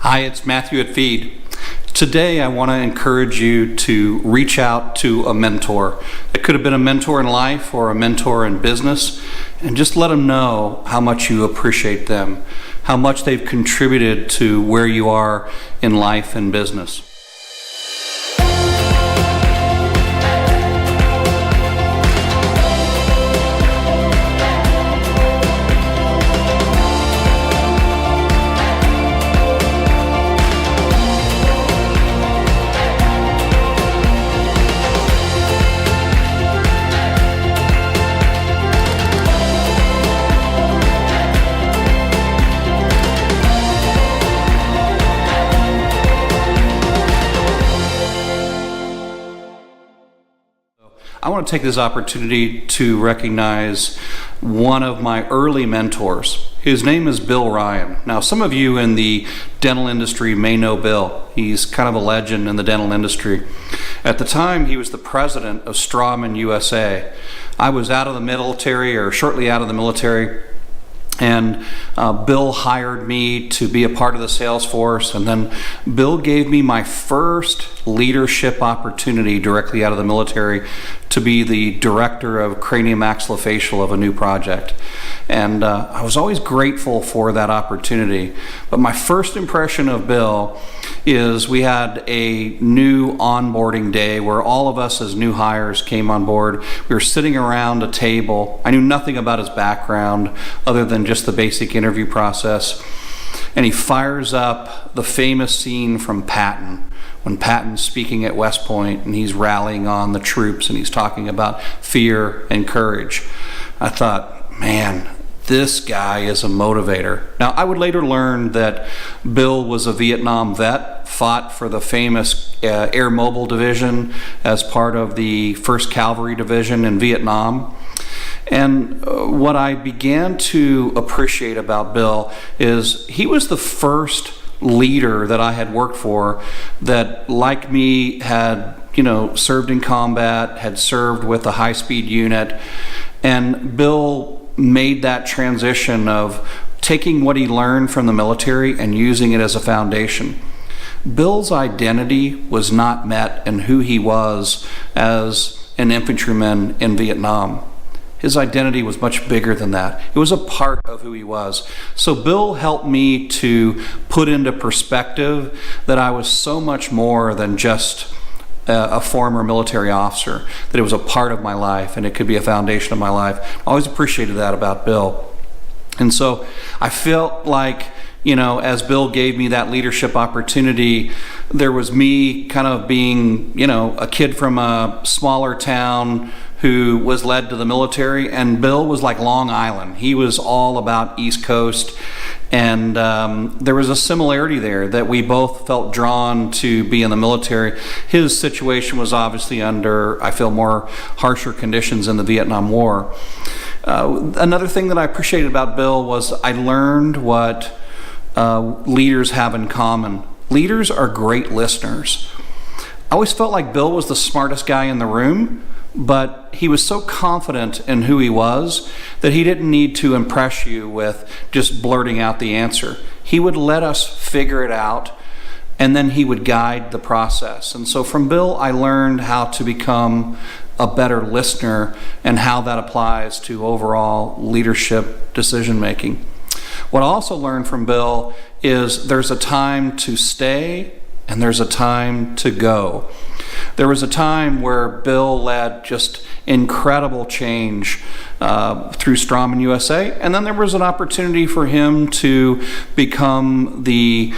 Hi, it's Matthew at Feed. Today I want to encourage you to reach out to a mentor. It could have been a mentor in life or a mentor in business, and just let them know how much you appreciate them, how much they've contributed to where you are in life and business. I want to take this opportunity to recognize one of my early mentors. His name is Bill Ryan. Now, some of you in the dental industry may know Bill. He's kind of a legend in the dental industry. At the time, he was the president of Straumann USA. I was out of the military, or shortly out of the military, and Bill hired me to be a part of the sales force, and then Bill gave me my first leadership opportunity directly out of the military to be the director of craniomaxillofacial of a new project. And I was always grateful for that opportunity. But my first impression of Bill is we had a new onboarding day where all of us as new hires came on board. We were sitting around a table. I knew nothing about his background other than just the basic interview process. And he fires up the famous scene from Patton, when Patton's speaking at West Point and he's rallying on the troops and he's talking about fear and courage. I thought, man, this guy is a motivator. Now, I would later learn that Bill was a Vietnam vet, fought for the famous Air Mobile Division as part of the 1st Cavalry Division in Vietnam. And what I began to appreciate about Bill is he was the first leader that I had worked for that, like me, had served in combat, had served with a high-speed unit. And Bill made that transition of taking what he learned from the military and using it as a foundation. Bill's identity was not met in who he was as an infantryman in Vietnam. His identity was much bigger than that. It was a part of who he was. So Bill helped me to put into perspective that I was so much more than just a former military officer, that it was a part of my life and it could be a foundation of my life. I always appreciated that about Bill. And so I felt like, as Bill gave me that leadership opportunity, there was me kind of being, a kid from a smaller town who was led to the military, and Bill was like Long Island. He was all about East Coast, and there was a similarity there that we both felt drawn to be in the military. His situation was obviously under, I feel, more harsher conditions in the Vietnam War. Another thing that I appreciated about Bill was I learned what leaders have in common. Leaders are great listeners. I always felt like Bill was the smartest guy in the room, but he was so confident in who he was that he didn't need to impress you with just blurting out the answer. He would let us figure it out, and then he would guide the process. And so from Bill, I learned how to become a better listener and how that applies to overall leadership decision making. What I also learned from Bill is there's a time to stay and there's a time to go. There was a time where Bill led just incredible change through Straumann USA, and then there was an opportunity for him to become the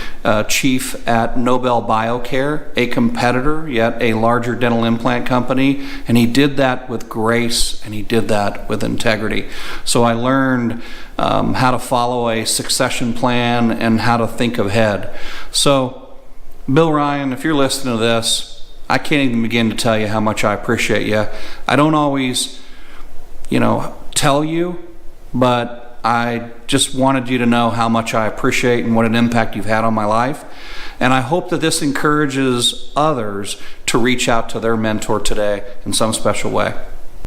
chief at Nobel Biocare, a competitor, yet a larger dental implant company, and he did that with grace and he did that with integrity. So I learned how to follow a succession plan and how to think ahead. So Bill Ryan, if you're listening to this, I can't even begin to tell you how much I appreciate you. I don't always, tell you, but I just wanted you to know how much I appreciate and what an impact you've had on my life. And I hope that this encourages others to reach out to their mentor today in some special way.